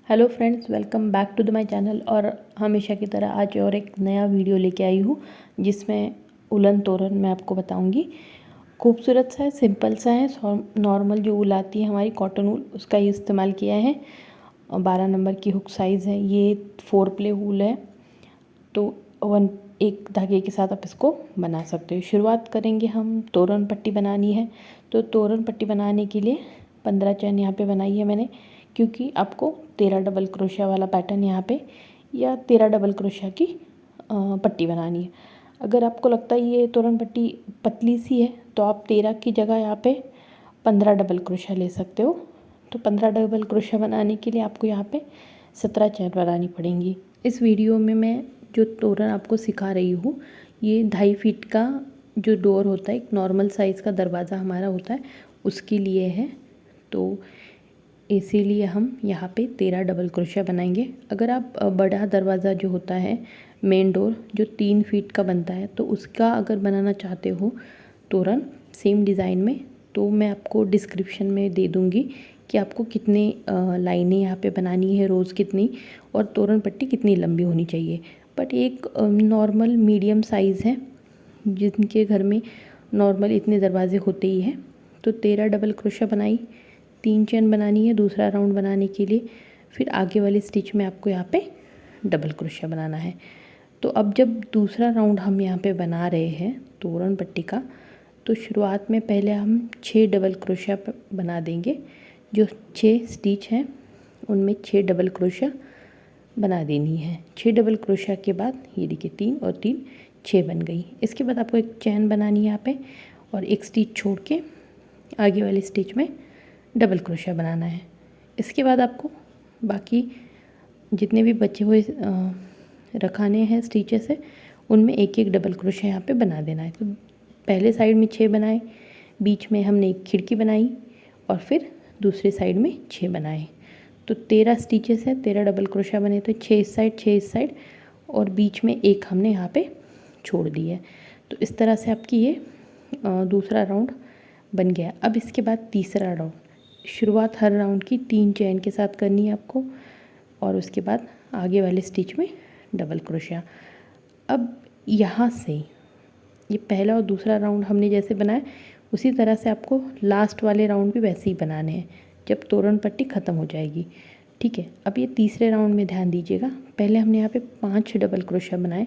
Hello friends, welcome back to the my channel. और हमेशा की तरह आज और एक नया वीडियो लेके आई हूँ जिसमें उलन तोरण मैं आपको बताऊँगी। खूबसूरत सा है, सिंपल सा है। नॉर्मल जो ऊल आती है हमारी कॉटन ऊल, उसका ही इस्तेमाल किया है। 12 नंबर की हुक साइज़ है। ये 4 प्ले ऊल है, तो एक धागे के साथ आप इसको बना सकते हो। शुरुआत करेंगे हम। तोरण पट्टी बनानी है, तो तोरण पट्टी बनाने के लिए 15 चैन यहाँ पे बनाई है मैंने, क्योंकि आपको 13 डबल क्रोशिया वाला पैटर्न यहाँ पे या 13 डबल क्रोशिया की पट्टी बनानी है। अगर आपको लगता है ये तोरण पट्टी पतली सी है तो आप 13 की जगह यहाँ पे 15 डबल क्रोशिया ले सकते हो। तो 15 डबल क्रोशिया बनाने के लिए आपको यहाँ पे 17 चैन बनानी पड़ेंगी। इस वीडियो में मैं जो तोरण आपको सिखा रही हूँ, ये 2.5 फीट का जो डोर होता है, एक नॉर्मल साइज़ का दरवाज़ा हमारा होता है, उसके लिए है। तो इसीलिए हम यहाँ पे 13 डबल क्रोशिया बनाएंगे। अगर आप बड़ा दरवाज़ा जो होता है, मेन डोर जो 3 फीट का बनता है, तो उसका अगर बनाना चाहते हो तोरण सेम डिज़ाइन में, तो मैं आपको डिस्क्रिप्शन में दे दूँगी कि आपको कितने लाइनें यहाँ पे बनानी है, रोज़ कितनी, और तोरण पट्टी कितनी लंबी होनी चाहिए। बट एक नॉर्मल मीडियम साइज़ है जिनके घर में नॉर्मल इतने दरवाजे होते ही हैं, तो 13 डबल क्रोशिया बनाई, 3 चेन बनानी है दूसरा राउंड बनाने के लिए। फिर आगे वाले स्टिच में आपको यहाँ पे डबल क्रोशिया बनाना है। तो अब जब दूसरा राउंड हम यहाँ पे बना रहे हैं तोरण पट्टी का, तो शुरुआत में पहले हम 6 डबल क्रोशिया बना देंगे। जो 6 स्टिच हैं उनमें 6 डबल क्रोशिया बना देनी है। 6 डबल क्रोशिया के बाद ये देखिए 3 और 3 6 बन गई। इसके बाद आपको एक चैन बनानी है यहाँ पे, और एक स्टिच छोड़ के आगे वाले स्टिच में डबल क्रोशिया बनाना है। इसके बाद आपको बाकी जितने भी बचे हुए रखाने हैं स्टिचेस है, उनमें एक एक डबल क्रोशिया यहाँ पे बना देना है। तो पहले साइड में 6 बनाए, बीच में हमने एक खिड़की बनाई, और फिर दूसरे साइड में 6 बनाए। तो 13 स्टिचेस है, 13 डबल क्रोशिया बने, तो 6 इस साइड 6 इस साइड, और बीच में एक हमने यहाँ पे छोड़ दी है। तो इस तरह से आपकी ये दूसरा राउंड बन गया। अब इसके बाद तीसरा राउंड, शुरुआत हर राउंड की 3 चेन के साथ करनी है आपको, और उसके बाद आगे वाले स्टिच में डबल क्रोशिया। अब यहाँ से ये पहला और दूसरा राउंड हमने जैसे बनाया, उसी तरह से आपको लास्ट वाले राउंड भी वैसे ही बनाने हैं जब तोरण पट्टी ख़त्म हो जाएगी। ठीक है। अब ये तीसरे राउंड में ध्यान दीजिएगा। पहले हमने यहाँ पे 5 डबल क्रोशिया बनाए,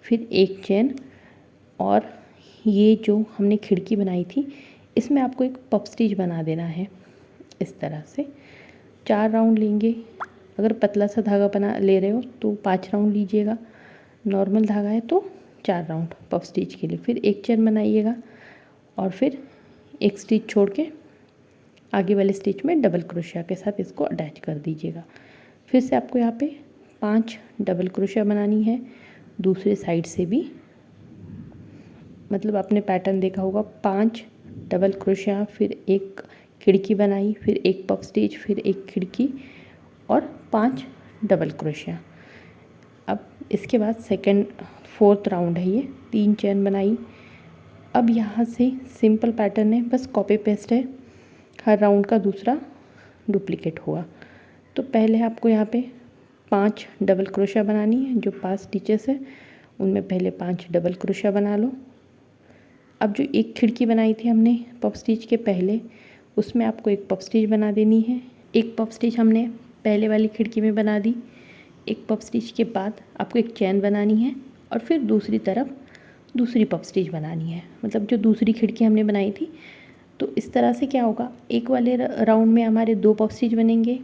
फिर एक चेन, और ये जो हमने खिड़की बनाई थी इसमें आपको एक पफ स्टिच बना देना है इस तरह से। 4 राउंड लेंगे। अगर पतला सा धागा बना ले रहे हो तो 5 राउंड लीजिएगा, नॉर्मल धागा है तो 4 राउंड पफ स्टिच के लिए। फिर एक चेन बनाइएगा, और फिर एक स्टिच छोड़ के आगे वाले स्टिच में डबल क्रोशिया के साथ इसको अटैच कर दीजिएगा। फिर से आपको यहाँ पे 5 डबल क्रोशिया बनानी है दूसरे साइड से भी। मतलब आपने पैटर्न देखा होगा, 5 डबल क्रोशिया, फिर एक खिड़की बनाई, फिर एक पफ स्टिच, फिर एक खिड़की, और 5 डबल क्रोशिया। अब इसके बाद सेकंड 4th राउंड है ये, 3 चेन बनाई। अब यहाँ से सिंपल पैटर्न है, बस कॉपी पेस्ट है, हर राउंड का दूसरा डुप्लीकेट हुआ। तो पहले आपको यहाँ पे 5 डबल क्रोशिया बनानी है। जो 5 स्टिचेस है उनमें पहले 5 डबल क्रोशिया बना लो। अब जो एक खिड़की बनाई थी हमने पफ स्टिच के पहले, उसमें आपको एक पफ स्टिच बना देनी है। एक पफ स्टिच हमने पहले वाली खिड़की में बना दी। एक पफ स्टिच के बाद आपको एक चैन बनानी है, और फिर दूसरी तरफ दूसरी पफ स्टिच बनानी है। मतलब जो दूसरी खिड़की हमने बनाई थी, तो इस तरह से क्या होगा, एक वाले राउंड में हमारे 2 पफ स्टिच बनेंगे,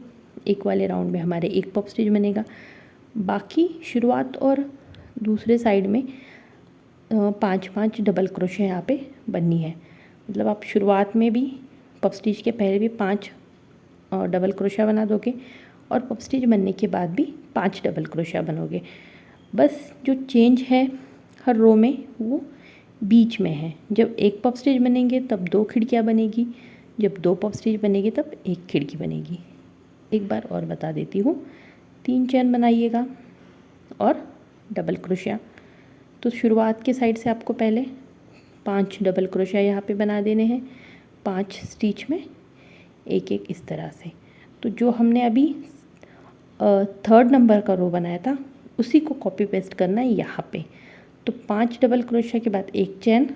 एक वाले राउंड में हमारे 1 पफ स्टिच बनेगा। बाकी शुरुआत और दूसरे साइड में 5-5 डबल क्रोशिया यहाँ पे बननी है। मतलब आप शुरुआत में भी पफ स्टिच के पहले भी 5 डबल क्रोशिया बना दोगे, और पफ स्टिच बनने के बाद भी 5 डबल क्रोशिया बनोगे। बस जो चेंज है हर रो में वो बीच में है। जब एक पफ स्टिच बनेंगे तब 2 खिड़कियाँ बनेगी, जब 2 पफ स्टिच बनेगी तब एक खिड़की बनेगी। एक बार और बता देती हूँ, 3 चेन बनाइएगा और डबल क्रोशिया। तो शुरुआत के साइड से आपको पहले 5 डबल क्रोशिया यहाँ पे बना देने हैं, 5 स्टिच में एक एक इस तरह से। तो जो हमने अभी थर्ड नंबर का रो बनाया था उसी को कॉपी पेस्ट करना है यहाँ पे। तो 5 डबल क्रोशिया के बाद एक चेन,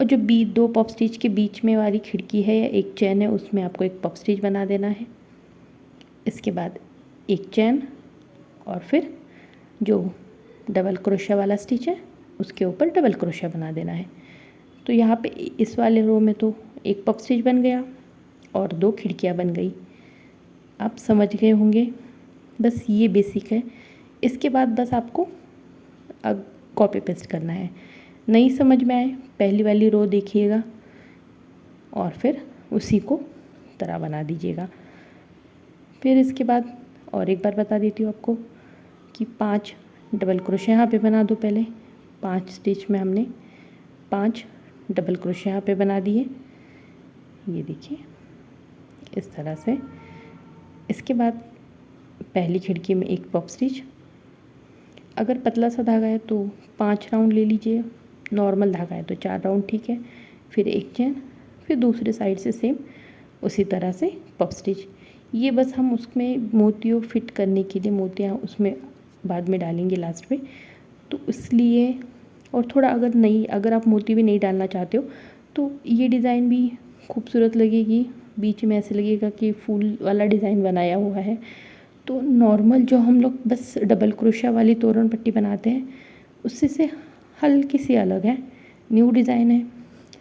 और जो दो पॉप स्टिच के बीच में वाली खिड़की है या एक चेन है उसमें आपको एक पॉप स्टिच बना देना है। इसके बाद एक चेन और फिर जो डबल क्रोशिया वाला स्टिच है उसके ऊपर डबल क्रोशिया बना देना है। तो यहाँ पे इस वाले रो में तो एक पॉप स्टिच बन गया और 2 खिड़कियाँ बन गई। आप समझ गए होंगे, बस ये बेसिक है। इसके बाद बस आपको अब कॉपी पेस्ट करना है। नहीं समझ में आए पहली वाली रो देखिएगा और फिर उसी को तरह बना दीजिएगा। फिर इसके बाद और एक बार बता देती हूँ आपको कि 5 डबल क्रोशिया यहाँ पे बना दो। पहले 5 स्टिच में हमने 5 डबल क्रोशिया यहाँ पे बना दिए, ये देखिए इस तरह से। इसके बाद पहली खिड़की में एक पॉप स्टिच, अगर पतला सा धागा है तो 5 राउंड ले लीजिए, नॉर्मल धागा है तो 4 राउंड ठीक है। फिर एक चेन, फिर दूसरे साइड से सेम उसी तरह से पॉप स्टिच। ये बस हम उसमें मोतियों फिट करने के लिए मोतियाँ उसमें बाद में डालेंगे लास्ट में, तो इसलिए। और थोड़ा अगर आप मोती भी नहीं डालना चाहते हो तो ये डिज़ाइन भी खूबसूरत लगेगी, बीच में ऐसे लगेगा कि फूल वाला डिज़ाइन बनाया हुआ है। तो नॉर्मल जो हम लोग बस डबल क्रोशिया वाली तोरण पट्टी बनाते हैं उससे से हल्की सी अलग है, न्यू डिज़ाइन है।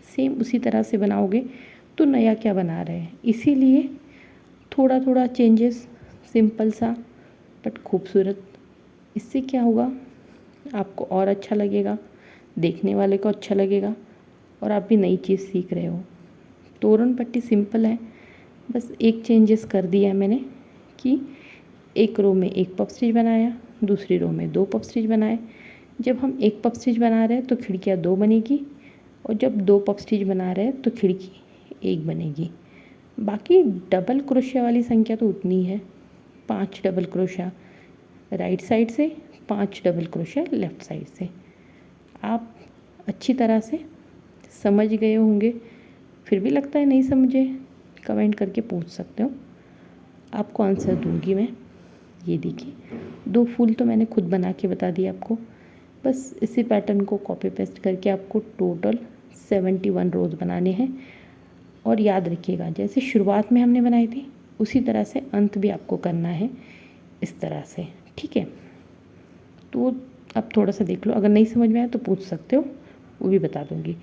सेम उसी तरह से बनाओगे तो नया क्या बना रहे हैं, इसीलिए थोड़ा थोड़ा चेंजेस, सिंपल सा बट खूबसूरत। इससे क्या होगा, आपको और अच्छा लगेगा, देखने वाले को अच्छा लगेगा और आप भी नई चीज़ सीख रहे हो। तोरण पट्टी सिंपल है, बस एक चेंजेस कर दिया मैंने कि एक रो में एक पफ स्टिच बनाया, दूसरी रो में 2 पफ स्टिच बनाए। जब हम एक पफ स्टिच बना रहे हैं तो खिड़कियाँ 2 बनेगी, और जब 2 पफ स्टिच बना रहे हैं तो खिड़की 1 बनेगी। बाकी डबल क्रोशिया वाली संख्या तो उतनी है, 5 डबल क्रोशिया राइट साइड से, 5 डबल क्रोशिया लेफ़्ट साइड से। आप अच्छी तरह से समझ गए होंगे। फिर भी लगता है नहीं समझे, कमेंट करके पूछ सकते हो, आपको आंसर दूंगी मैं। ये देखिए 2 फूल तो मैंने खुद बना के बता दिया आपको। बस इसी पैटर्न को कॉपी पेस्ट करके आपको टोटल 71 रोज़ बनाने हैं। और याद रखिएगा जैसे शुरुआत में हमने बनाई थी उसी तरह से अंत भी आपको करना है, इस तरह से, ठीक है। तो अब थोड़ा सा देख लो, अगर नहीं समझ में आया तो पूछ सकते हो, वो भी बता दूँगी।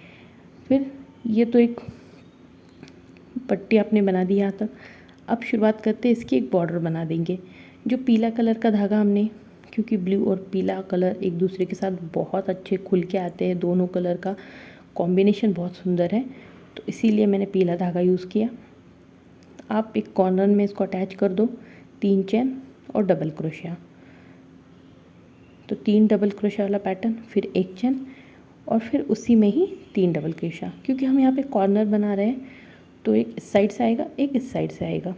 फिर ये तो एक पट्टी आपने बना दी यहाँ तक। अब शुरुआत करते हैं, इसकी एक बॉर्डर बना देंगे। जो पीला कलर का धागा हमने, क्योंकि ब्लू और पीला कलर एक दूसरे के साथ बहुत अच्छे खुल के आते हैं, दोनों कलर का कॉम्बिनेशन बहुत सुंदर है, तो इसीलिए मैंने पीला धागा यूज़ किया। आप एक कॉर्नर में इसको अटैच कर दो, 3 चेन और डबल क्रोशिया। तो 3 डबल क्रोशिया वाला पैटर्न, फिर एक चेन और फिर उसी में ही 3 डबल क्रोशिया। क्योंकि हम यहाँ पे कॉर्नर बना रहे हैं तो एक इस साइड से आएगा, एक इस साइड से आएगा।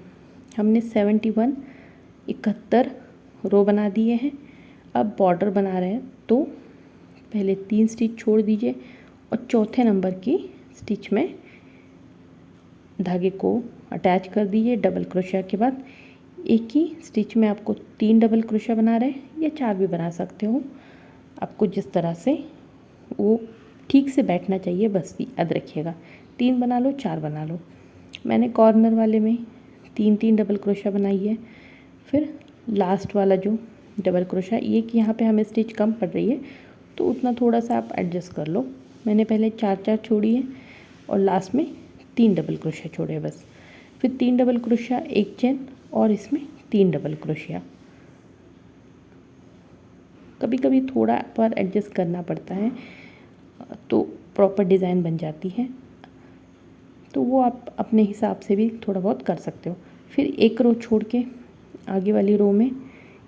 हमने 71 रो बना दिए हैं। अब बॉर्डर बना रहे हैं तो पहले 3 स्टिच छोड़ दीजिए और चौथे नंबर की स्टिच में धागे को अटैच कर दीजिए डबल क्रोशिया के बाद। एक ही स्टिच में आपको 3 डबल क्रोशिया बना रहे हैं या 4 भी बना सकते हो, आपको जिस तरह से वो ठीक से बैठना चाहिए, बस याद रखिएगा। 3 बना लो, 4 बना लो। मैंने कॉर्नर वाले में 3 डबल क्रोशिया बनाई है। फिर लास्ट वाला जो डबल क्रोशिया, ये कि यहाँ पे हमें स्टिच कम पड़ रही है तो उतना थोड़ा सा आप एडजस्ट कर लो। मैंने पहले 4 छोड़ी है और लास्ट में 3 डबल क्रोशिया छोड़े बस। फिर 3 डबल क्रोशिया, एक चेन और इसमें 3 डबल क्रोशिया। कभी कभी थोड़ा पर एडजस्ट करना पड़ता है तो प्रॉपर डिज़ाइन बन जाती है, तो वो आप अपने हिसाब से भी थोड़ा बहुत कर सकते हो। फिर एक रो छोड़ के आगे वाली रो में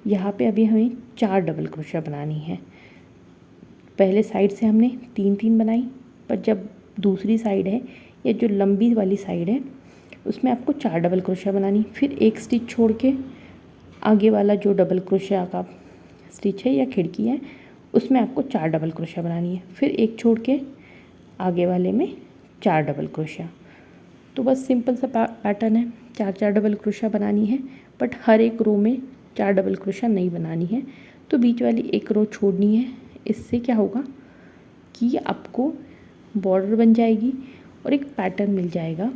यहाँ पे अभी हमें 4 डबल क्रोशिया बनानी है। पहले साइड से हमने 3 बनाई, पर जब दूसरी साइड है या जो लंबी वाली साइड है उसमें आपको 4 डबल क्रोशिया बनानी। फिर एक स्टिच छोड़ के आगे वाला जो डबल क्रोशिया का स्टिच है या खिड़की है उसमें आपको 4 डबल क्रोशिया बनानी है। फिर एक छोड़ के आगे वाले में 4 डबल क्रोशिया। तो बस सिंपल सा पैटर्न है, 4 डबल क्रोशिया बनानी है, बट हर एक रो में 4 डबल क्रोशा नहीं बनानी है तो बीच वाली एक रो छोड़नी है। इससे क्या होगा कि आपको बॉर्डर बन जाएगी और एक पैटर्न मिल जाएगा।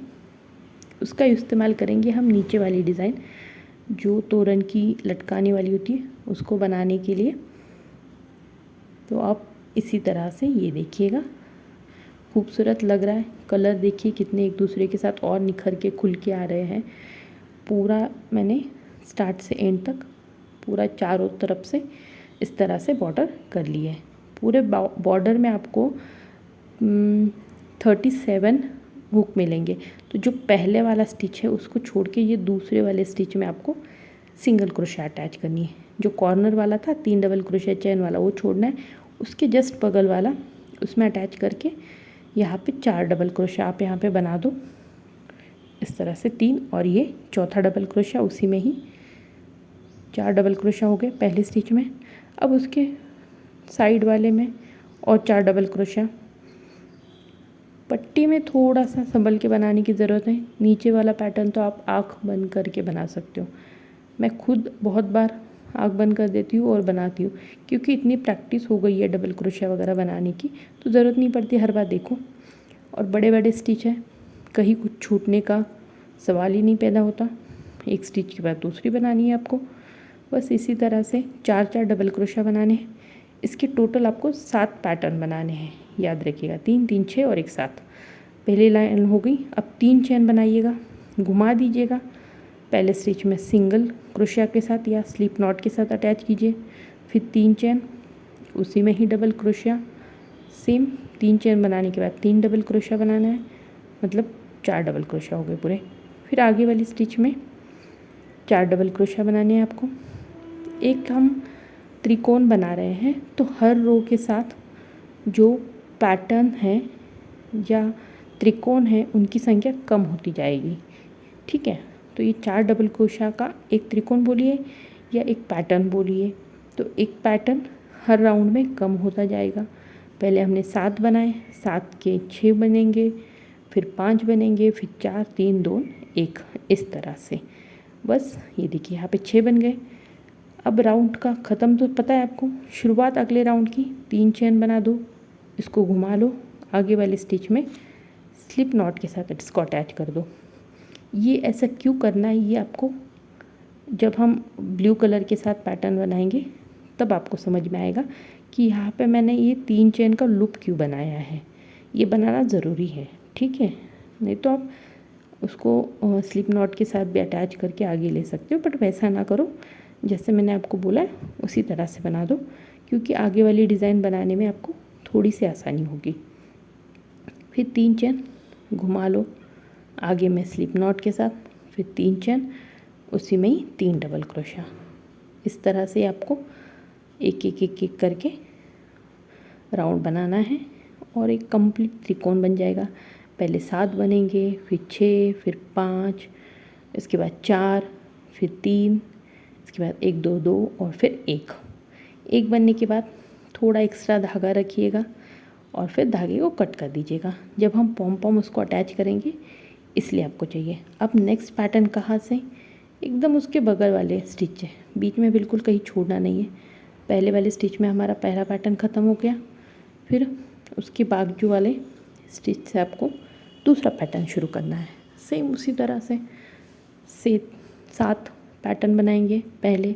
उसका इस्तेमाल करेंगे हम नीचे वाली डिज़ाइन जो तोरण की लटकाने वाली होती है उसको बनाने के लिए। तो आप इसी तरह से ये देखिएगा, खूबसूरत लग रहा है। कलर देखिए कितने एक दूसरे के साथ और निखर के खुल के आ रहे हैं। पूरा मैंने स्टार्ट से एंड तक पूरा चारों तरफ से इस तरह से बॉर्डर कर लिए है। पूरे बॉर्डर में आपको 37 हुक मिलेंगे। तो जो पहले वाला स्टिच है उसको छोड़ के ये दूसरे वाले स्टिच में आपको सिंगल क्रोशा अटैच करनी है। जो कॉर्नर वाला था 3 डबल क्रोशा चेन वाला वो छोड़ना है। उसके जस्ट बगल वाला उसमें अटैच करके यहाँ पे 4 डबल क्रोशा आप यहाँ पे बना दो इस तरह से 3, और ये चौथा डबल क्रोशा उसी में ही 4 डबल क्रोशा हो गए पहले स्टिच में। अब उसके साइड वाले में और 4 डबल क्रोशा। पट्टी में थोड़ा सा संभल के बनाने की ज़रूरत है। नीचे वाला पैटर्न तो आप आँख बंद करके बना सकते हो। मैं खुद बहुत बार आँख बंद कर देती हूँ और बनाती हूँ क्योंकि इतनी प्रैक्टिस हो गई है डबल क्रोशा वगैरह बनाने की, तो ज़रूरत नहीं पड़ती हर बार देखो। और बड़े बड़े स्टिच है, कहीं कुछ छूटने का सवाल ही नहीं पैदा होता। एक स्टिच के बाद दूसरी बनानी है आपको। बस इसी तरह से 4 डबल क्रोशा बनाने हैं। इसके टोटल आपको 7 पैटर्न बनाने हैं, याद रखिएगा। 3 3 6 और एक 7। पहली लाइन हो गई। अब 3 चेन बनाइएगा, घुमा दीजिएगा। पहले स्टिच में सिंगल क्रोशिया के साथ या स्लिप नॉट के साथ अटैच कीजिए, फिर 3 चेन, उसी में ही डबल क्रोशिया। सेम 3 चेन बनाने के बाद 3 डबल क्रोशिया बनाना है, मतलब 4 डबल क्रोशिया हो गए पूरे। फिर आगे वाली स्टिच में 4 डबल क्रोशिया बनाने हैं आपको। एक हम त्रिकोण बना रहे हैं तो हर रो के साथ जो पैटर्न है या त्रिकोण है उनकी संख्या कम होती जाएगी, ठीक है। तो ये 4 डबल क्रोशिया का एक त्रिकोण बोलिए या एक पैटर्न बोलिए, तो एक पैटर्न हर राउंड में कम होता जाएगा। पहले हमने 7 बनाए, 7 के 6 बनेंगे, फिर 5 बनेंगे, फिर 4 3 2 1, इस तरह से। बस ये देखिए यहाँ पे 6 बन गए। अब राउंड का ख़त्म तो पता है आपको। शुरुआत अगले राउंड की 3 चेन बना दो, इसको घुमा लो, आगे वाले स्टिच में स्लिप नॉट के साथ इसको अटैच कर दो। ये ऐसा क्यों करना है ये आपको जब हम ब्लू कलर के साथ पैटर्न बनाएंगे तब आपको समझ में आएगा कि यहाँ पे मैंने ये 3 चेन का लूप क्यों बनाया है। ये बनाना ज़रूरी है, ठीक है। नहीं तो आप उसको स्लिप नॉट के साथ भी अटैच करके आगे ले सकते हो, बट वैसा ना करो। जैसे मैंने आपको बोला है उसी तरह से बना दो, क्योंकि आगे वाली डिज़ाइन बनाने में आपको थोड़ी सी आसानी होगी। फिर 3 चेन घुमा लो आगे में स्लिप नॉट के साथ, फिर 3 चेन, उसी में ही 3 डबल क्रोशा। इस तरह से आपको एक एक एक एक करके राउंड बनाना है और एक कंप्लीट त्रिकोण बन जाएगा। पहले 7 बनेंगे, फिर 6, फिर 5, इसके बाद 4, फिर 3, इसके बाद 1 2 2 और फिर 1 बनने के बाद थोड़ा एक्स्ट्रा धागा रखिएगा और फिर धागे को कट कर दीजिएगा। जब हम पॉम पॉम उसको अटैच करेंगे इसलिए आपको चाहिए। अब नेक्स्ट पैटर्न कहाँ से, एकदम उसके बगल वाले स्टिच है, बीच में बिल्कुल कहीं छोड़ना नहीं है। पहले वाले स्टिच में हमारा पहला पैटर्न ख़त्म हो गया, फिर उसके बाजू वाले स्टिच से आपको दूसरा पैटर्न शुरू करना है। सेम उसी तरह से 7 पैटर्न बनाएंगे पहले,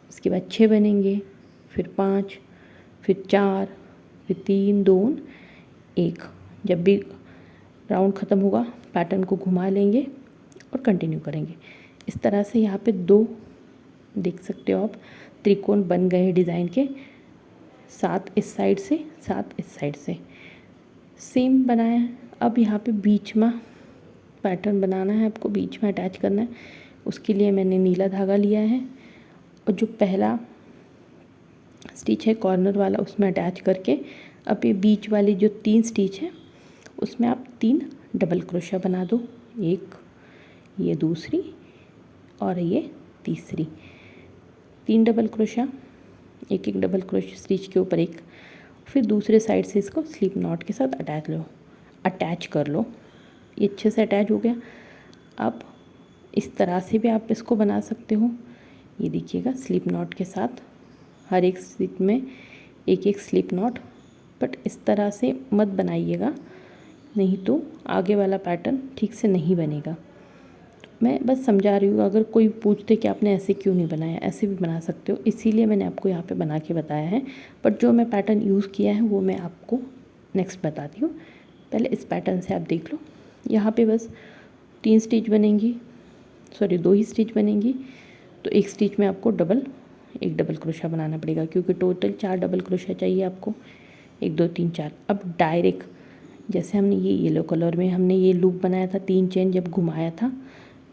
उसके बाद 6 बनेंगे, फिर 5, फिर 4, फिर 3 2 1। जब भी राउंड ख़त्म होगा पैटर्न को घुमा लेंगे और कंटिन्यू करेंगे। इस तरह से यहाँ पे 2 देख सकते हो आप त्रिकोण बन गए डिज़ाइन के, 7 इस साइड से 7 इस साइड से, सेम बनाया है। अब यहाँ पे बीच में पैटर्न बनाना है आपको, बीच में अटैच करना है। उसके लिए मैंने नीला धागा लिया है और जो पहला स्टिच है कॉर्नर वाला उसमें अटैच करके अब ये बीच वाली जो 3 स्टिच है उसमें आप 3 डबल क्रोशा बना दो। एक, ये दूसरी और ये तीसरी, 3 डबल क्रोशा, एक एक डबल क्रोशा स्टिच के ऊपर एक। फिर दूसरे साइड से इसको स्लिप नॉट के साथ अटैच कर लो। ये अच्छे से अटैच हो गया। अब इस तरह से भी आप इसको बना सकते हो ये देखिएगा स्लिप नॉट के साथ हर एक स्टिच में एक एक स्लिप नॉट, बट इस तरह से मत बनाइएगा, नहीं तो आगे वाला पैटर्न ठीक से नहीं बनेगा। मैं बस समझा रही हूँ, अगर कोई पूछते कि आपने ऐसे क्यों नहीं बनाया, ऐसे भी बना सकते हो, इसीलिए मैंने आपको यहाँ पे बना के बताया है। बट जो मैं पैटर्न यूज़ किया है वो मैं आपको नेक्स्ट बताती हूँ। पहले इस पैटर्न से आप देख लो। यहाँ पे बस 3 स्टिच बनेंगी, सॉरी 2 ही स्टिच बनेंगी। तो एक स्टिच में आपको एक डबल क्रोशा बनाना पड़ेगा, क्योंकि टोटल 4 डबल क्रोशा चाहिए आपको। 1 2 3 4। अब डायरेक्ट जैसे हमने ये येलो कलर में हमने ये लूप बनाया था, 3 चेन जब घुमाया था,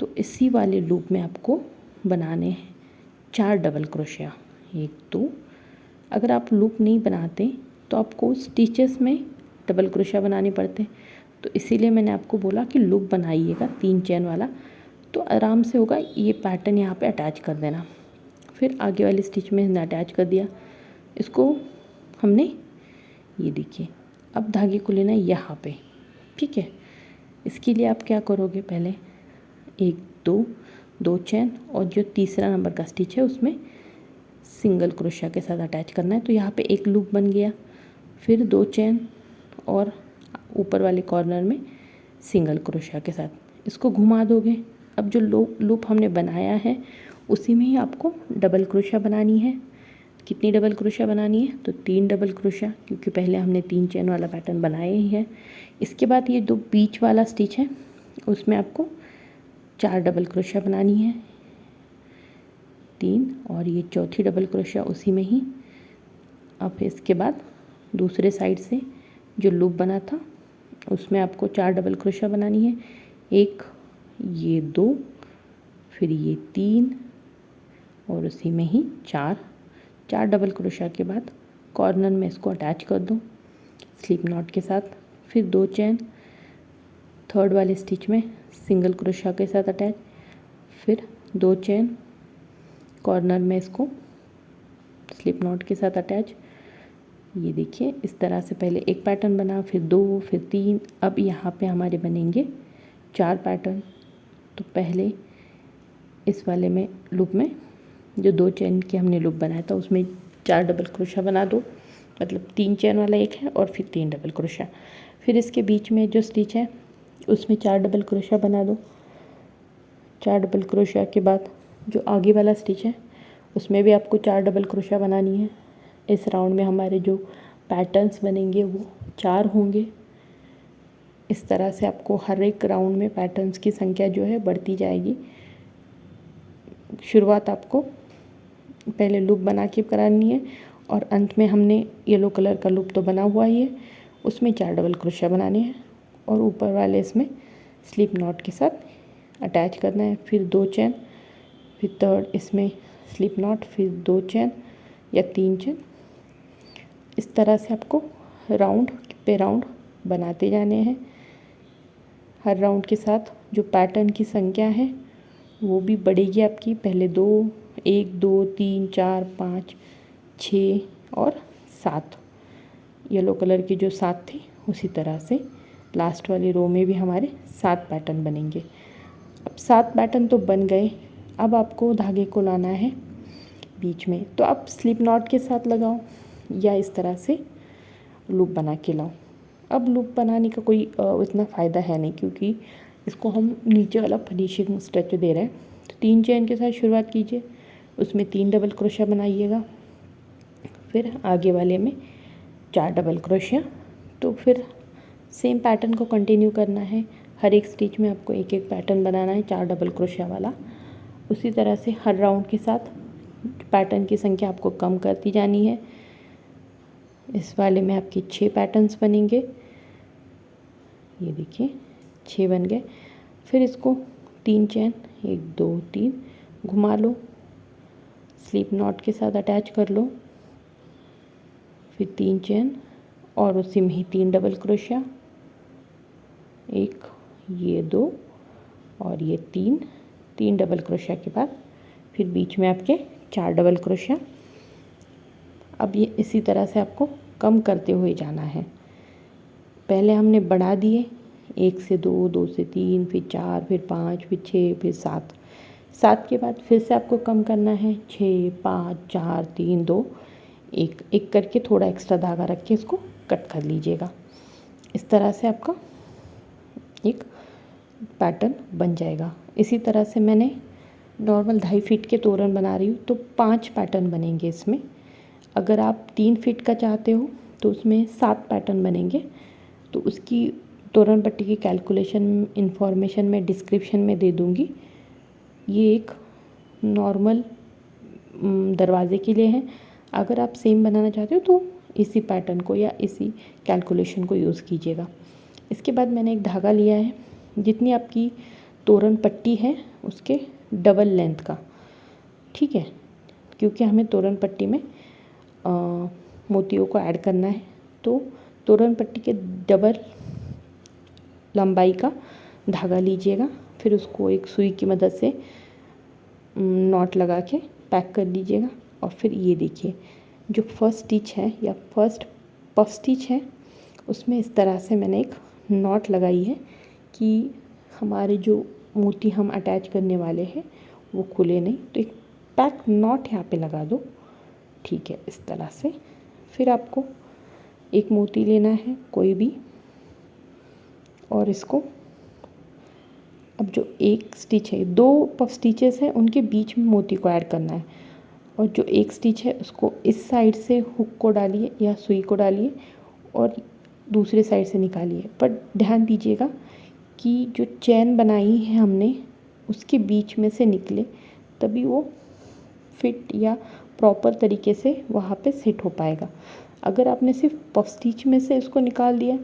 तो इसी वाले लूप में आपको बनाने हैं 4 डबल क्रोशिया। 1 2। अगर आप लूप नहीं बनाते तो आपको स्टिचेस में डबल क्रोशिया बनाने पड़ते, तो इसीलिए मैंने आपको बोला कि लूप बनाइएगा 3 चेन वाला, तो आराम से होगा। ये पैटर्न यहाँ पे अटैच कर देना। फिर आगे वाली स्टिच में हमने अटैच कर दिया इसको हमने। ये देखिए, अब धागे को लेना है यहाँ पे, ठीक है। इसके लिए आप क्या करोगे, पहले 1 2 चेन और जो तीसरा नंबर का स्टिच है उसमें सिंगल क्रोशिया के साथ अटैच करना है। तो यहाँ पे एक लूप बन गया, फिर 2 चेन और ऊपर वाले कॉर्नर में सिंगल क्रोशिया के साथ इसको घुमा दोगे। अब जो लूप हमने बनाया है उसी में ही आपको डबल क्रोशिया बनानी है। कितनी डबल क्रोशिया बनानी है, तो 3 डबल क्रोशिया, क्योंकि पहले हमने 3 चेन वाला पैटर्न बनाया ही है। इसके बाद ये 2 बीच वाला स्टिच है उसमें आपको 4 डबल क्रोशिया बनानी है, 3, और ये चौथी डबल क्रोशिया उसी में ही। अब इसके बाद दूसरे साइड से जो लूप बना था उसमें आपको 4 डबल क्रोशिया बनानी है, 1, ये 2, फिर ये 3 और उसी में ही 4 डबल क्रोशिया के बाद कॉर्नर में इसको अटैच कर दो स्लिप नॉट के साथ। फिर 2 चेन थर्ड वाले स्टिच में सिंगल क्रोशिया के साथ अटैच, फिर 2 चेन कॉर्नर में इसको स्लिप नॉट के साथ अटैच। ये देखिए इस तरह से पहले एक पैटर्न बना, फिर 2, फिर 3। अब यहाँ पे हमारे बनेंगे 4 पैटर्न। तो पहले इस वाले में लूप में जो 2 चेन के हमने लूप बनाया था उसमें 4 डबल क्रोशिया बना दो, मतलब 3 चेन वाला एक है और फिर 3 डबल क्रोशिया। फिर इसके बीच में जो स्टिच है उसमें 4 डबल क्रोशिया बना दो। 4 डबल क्रोशिया के बाद जो आगे वाला स्टिच है उसमें भी आपको 4 डबल क्रोशिया बनानी है। इस राउंड में हमारे जो पैटर्न्स बनेंगे वो 4 होंगे। इस तरह से आपको हर एक राउंड में पैटर्न्स की संख्या जो है बढ़ती जाएगी। शुरुआत आपको पहले लूप बना के करानी है और अंत में हमने येलो कलर का लूप तो बना हुआ ही है, उसमें 4 डबल क्रोशिया बनाने हैं और ऊपर वाले इसमें स्लिप नॉट के साथ अटैच करना है। फिर 2 चेन, फिर थर्ड इसमें स्लिप नॉट, फिर 2 चेन या 3 चेन। इस तरह से आपको राउंड पे राउंड बनाते जाने हैं। हर राउंड के साथ जो पैटर्न की संख्या है वो भी बढ़ेगी आपकी। पहले 2, 1 2 3 4 5 6 और 7, येलो कलर के जो 7 थे उसी तरह से लास्ट वाली रो में भी हमारे 7 पैटर्न बनेंगे। अब 7 पैटर्न तो बन गए, अब आपको धागे को लाना है बीच में। तो आप स्लिप नॉट के साथ लगाओ या इस तरह से लूप बना के लाओ। अब लूप बनाने का कोई उतना फ़ायदा है नहीं, क्योंकि इसको हम नीचे वाला फिनिशिंग स्टिच दे रहे हैं। तो 3 चेन के साथ शुरुआत कीजिए, उसमें 3 डबल क्रोशिया बनाइएगा, फिर आगे वाले में 4 डबल क्रोशिया। तो फिर सेम पैटर्न को कंटिन्यू करना है। हर एक स्टिच में आपको एक एक पैटर्न बनाना है 4 डबल क्रोशिया वाला। उसी तरह से हर राउंड के साथ पैटर्न की संख्या आपको कम करती जानी है। इस वाले में आपके 6 पैटर्न्स बनेंगे। ये देखिए 6 बन गए। फिर इसको 3 चेन 1 2 3 घुमा लो, स्लिप नॉट के साथ अटैच कर लो, फिर 3 चेन और उसी में ही 3 डबल क्रोशिया, 1 ये 2 और ये 3 डबल क्रोशिया के बाद फिर बीच में आपके 4 डबल क्रोशिया। अब ये इसी तरह से आपको कम करते हुए जाना है। पहले हमने बढ़ा दिए 1 से 2, 2 से 3, फिर 4, फिर 5, फिर 6, फिर 7। 7 के बाद फिर से आपको कम करना है 6, 5, 4, 3, 2, 1 एक करके थोड़ा एक्स्ट्रा धागा रख के इसको कट कर लीजिएगा। इस तरह से आपका एक पैटर्न बन जाएगा। इसी तरह से मैंने नॉर्मल 2.5 फीट के तोरण बना रही हूँ तो 5 पैटर्न बनेंगे इसमें। अगर आप 3 फीट का चाहते हो तो उसमें 7 पैटर्न बनेंगे। तो उसकी तोरण पट्टी की कैलकुलेशन इन्फॉर्मेशन मैं डिस्क्रिप्शन में दे दूँगी। ये एक नॉर्मल दरवाजे के लिए है। अगर आप सेम बनाना चाहते हो तो इसी पैटर्न को या इसी कैलकुलेशन को यूज़ कीजिएगा। इसके बाद मैंने एक धागा लिया है जितनी आपकी तोरण पट्टी है उसके डबल लेंथ का, ठीक है, क्योंकि हमें तोरण पट्टी में मोतियों को ऐड करना है। तो तोरण पट्टी के डबल लंबाई का धागा लीजिएगा, फिर उसको एक सुई की मदद से नॉट लगा के पैक कर लीजिएगा। और फिर ये देखिए जो फर्स्ट स्टिच है या फर्स्ट पफ स्टिच है उसमें इस तरह से मैंने एक नॉट लगाई है कि हमारे जो मोती हम अटैच करने वाले हैं वो खुले नहीं। तो एक पैक नॉट यहाँ पे लगा दो, ठीक है, इस तरह से। फिर आपको एक मोती लेना है कोई भी और इसको अब जो एक स्टिच है, 2 पफ स्टिचेस हैं उनके बीच में मोती को ऐड करना है। और जो एक स्टिच है उसको इस साइड से हुक को डालिए या सुई को डालिए और दूसरे साइड से निकालिए। पर ध्यान दीजिएगा कि जो चैन बनाई है हमने उसके बीच में से निकले, तभी वो फिट या प्रॉपर तरीके से वहाँ पे सेट हो पाएगा। अगर आपने सिर्फ पफ स्टिच में से इसको निकाल दिया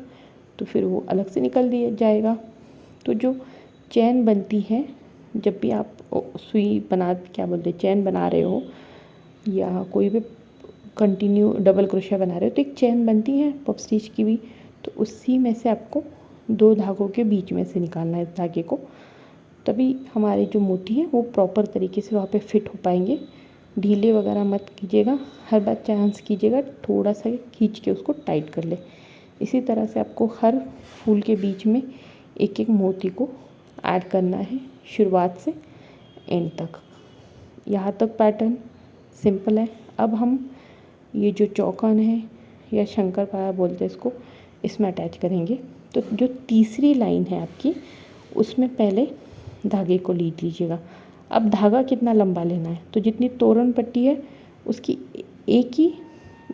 तो फिर वो अलग से निकल दिया जाएगा। तो जो चैन बनती है जब भी आप सुई बना चैन बना रहे हो या कोई भी कंटिन्यू डबल क्रोशिया बना रहे हो तो एक चैन बनती है पफ स्टिच की भी। तो उसी में से आपको 2 धागों के बीच में से निकालना है इस धागे को, तभी हमारे जो मोती हैं वो प्रॉपर तरीके से वहाँ पे फिट हो पाएंगे। ढीले वगैरह मत कीजिएगा, हर बार चांस कीजिएगा थोड़ा सा खींच के उसको टाइट कर ले। इसी तरह से आपको हर फूल के बीच में एक एक मोती को ऐड करना है शुरुआत से एंड तक। यहाँ तक पैटर्न सिंपल है। अब हम ये जो चौकन है या शंकर पाया बोलते हैं इसको, इसमें अटैच करेंगे। तो जो तीसरी लाइन है आपकी उसमें पहले धागे को लीड लीजिएगा। अब धागा कितना लंबा लेना है, तो जितनी तोरण पट्टी है उसकी एक ही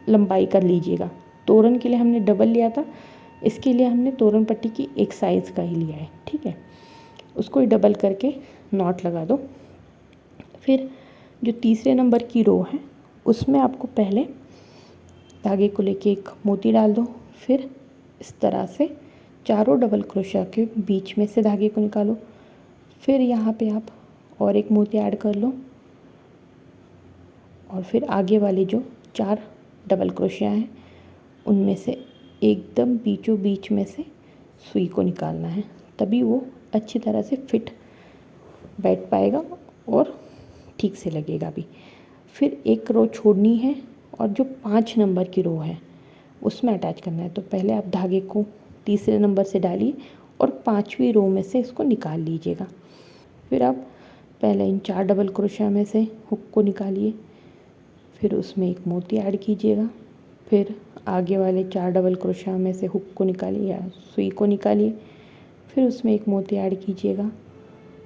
लंबाई का लीजिएगा। तोरण के लिए हमने डबल लिया था, इसके लिए हमने तोरण पट्टी की एक साइज़ का ही लिया है, ठीक है। उसको ही डबल करके नॉट लगा दो। फिर जो तीसरे नंबर की रो है उसमें आपको पहले धागे को लेके एक मोती डाल दो। फिर इस तरह से चारों डबल क्रोशिया के बीच में से धागे को निकालो। फिर यहाँ पे आप और एक मोती ऐड कर लो और फिर आगे वाले जो 4 डबल क्रोशिया हैं उनमें से एकदम बीचों बीच में से सुई को निकालना है, तभी वो अच्छी तरह से फिट बैठ पाएगा और ठीक से लगेगा भी। फिर एक रो छोड़नी है और जो 5 नंबर की रो है उसमें अटैच करना है। तो पहले आप धागे को तीसरे नंबर से डालिए और 5वीं रो में से इसको निकाल लीजिएगा। फिर आप पहले इन 4 डबल क्रोशिया में से हुक को निकालिए, फिर उसमें एक मोती ऐड कीजिएगा। फिर आगे वाले 4 डबल क्रोशिया में से हुक को निकालिए या सुई को निकालिए, फिर उसमें एक मोती ऐड कीजिएगा।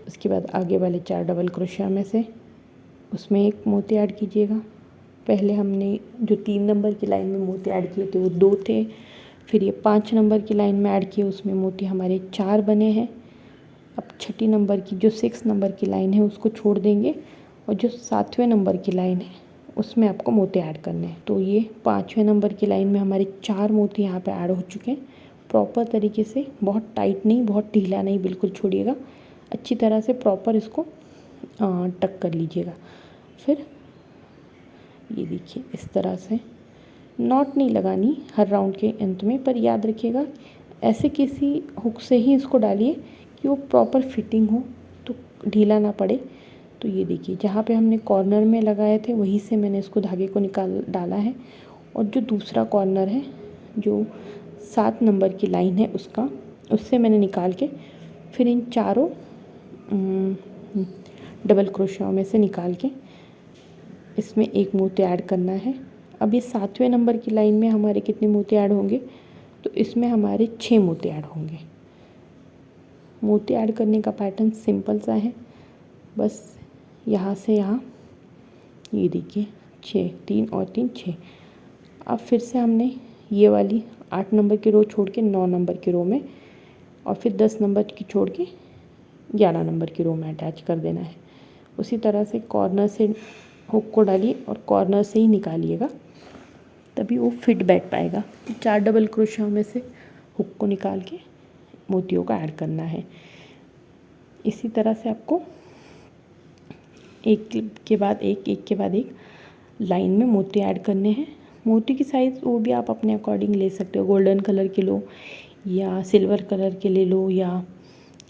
उसके बाद आगे वाले 4 डबल क्रोशिया में से उसमें एक मोती ऐड कीजिएगा। पहले हमने जो 3 नंबर की लाइन में मोती ऐड किए थे वो 2 थे, फिर ये 5 नंबर की लाइन में ऐड किए उसमें मोती हमारे 4 बने हैं। अब छठी नंबर की जो 6 नंबर की लाइन है उसको छोड़ देंगे और जो 7वें नंबर की लाइन है उसमें आपको मोती ऐड करने हैं। तो ये 5वें नंबर की लाइन में हमारे 4 मोती यहाँ पे ऐड हो चुके हैं प्रॉपर तरीके से। बहुत टाइट नहीं, बहुत ढीला नहीं, बिल्कुल छोड़िएगा, अच्छी तरह से प्रॉपर इसको टक कर लीजिएगा। फिर ये देखिए इस तरह से नॉट नहीं लगानी हर राउंड के अंत में, पर याद रखिएगा ऐसे किसी हुक से ही इसको डालिए कि वो प्रॉपर फिटिंग हो, तो ढीला ना पड़े। तो ये देखिए जहाँ पे हमने कॉर्नर में लगाए थे वहीं से मैंने इसको धागे को निकाल डाला है और जो दूसरा कॉर्नर है जो 7 नंबर की लाइन है उससे मैंने निकाल के फिर इन चारों डबल क्रोशिया में से निकाल के इसमें एक मोती ऐड करना है। अब ये 7वें नंबर की लाइन में हमारे कितने मोती ऐड होंगे, तो इसमें हमारे 6 मोती ऐड होंगे। मोती ऐड करने का पैटर्न सिंपल सा है, बस यहाँ से यहाँ, ये देखिए 6, 3 और 3 6। अब फिर से हमने ये वाली 8 नंबर की रो छोड़ के 9 नंबर की रो में, और फिर 10 नंबर की छोड़ के 11 नंबर की रो में अटैच कर देना है। उसी तरह से कॉर्नर से हुक को डालिए और कॉर्नर से ही निकालिएगा, तभी वो फिट बैठ पाएगा। 4 डबल क्रोशिया में से हुक को निकाल के मोतियों का ऐड करना है। इसी तरह से आपको एक के बाद एक लाइन में मोती ऐड करने हैं। मोती की साइज़ वो भी आप अपने अकॉर्डिंग ले सकते हो, गोल्डन कलर के लो या सिल्वर कलर के ले लो, या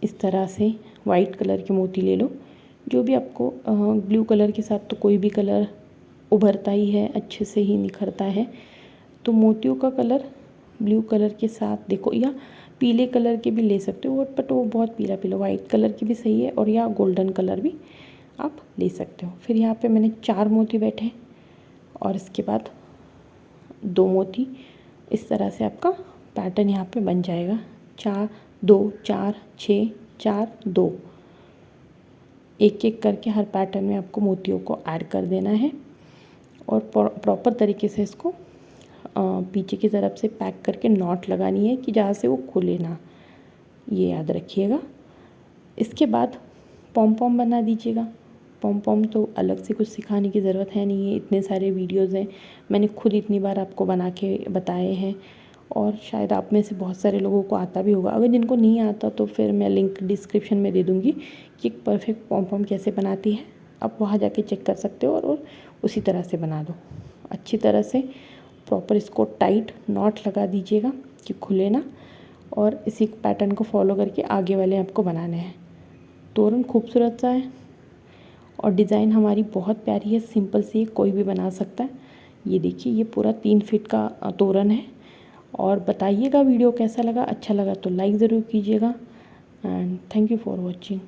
इस तरह से वाइट कलर के मोती ले लो, जो भी आपको। ब्लू कलर के साथ तो कोई भी कलर उभरता ही है, अच्छे से ही निखरता है। तो मोतियों का कलर ब्लू कलर के साथ देखो, या पीले कलर के भी ले सकते हो, बट वो बहुत पीला पीला, वाइट कलर की भी सही है, और या गोल्डन कलर भी आप ले सकते हो। फिर यहाँ पे मैंने 4 मोती बैठे और इसके बाद 2 मोती। इस तरह से आपका पैटर्न यहाँ पे बन जाएगा। 4 2 4 6 4 2, एक एक करके हर पैटर्न में आपको मोतियों को ऐड कर देना है, और प्रॉपर तरीके से इसको पीछे की तरफ से पैक करके नॉट लगानी है कि जहाँ से वो खुले ना, ये याद रखिएगा। इसके बाद पॉम पॉम बना दीजिएगा। पॉम पॉम तो अलग से कुछ सिखाने की ज़रूरत है नहीं है, इतने सारे वीडियोज़ हैं, मैंने खुद इतनी बार आपको बना के बताए हैं, और शायद आप में से बहुत सारे लोगों को आता भी होगा। अगर जिनको नहीं आता तो फिर मैं लिंक डिस्क्रिप्शन में दे दूँगी कि एक परफेक्ट पॉम पॉम कैसे बनाती है, आप वहाँ जाके चेक कर सकते हो, और उसी तरह से बना दो। अच्छी तरह से प्रॉपर इसको टाइट नॉट लगा दीजिएगा कि खुले ना, और इसी पैटर्न को फॉलो करके आगे वाले आपको बनाने हैं। तोरण खूबसूरत सा है और डिज़ाइन हमारी बहुत प्यारी है, सिंपल सी है, कोई भी बना सकता है। ये देखिए, ये पूरा 3 फीट का तोरण है। और बताइएगा वीडियो कैसा लगा, अच्छा लगा तो लाइक ज़रूर कीजिएगा, and thank you for watching.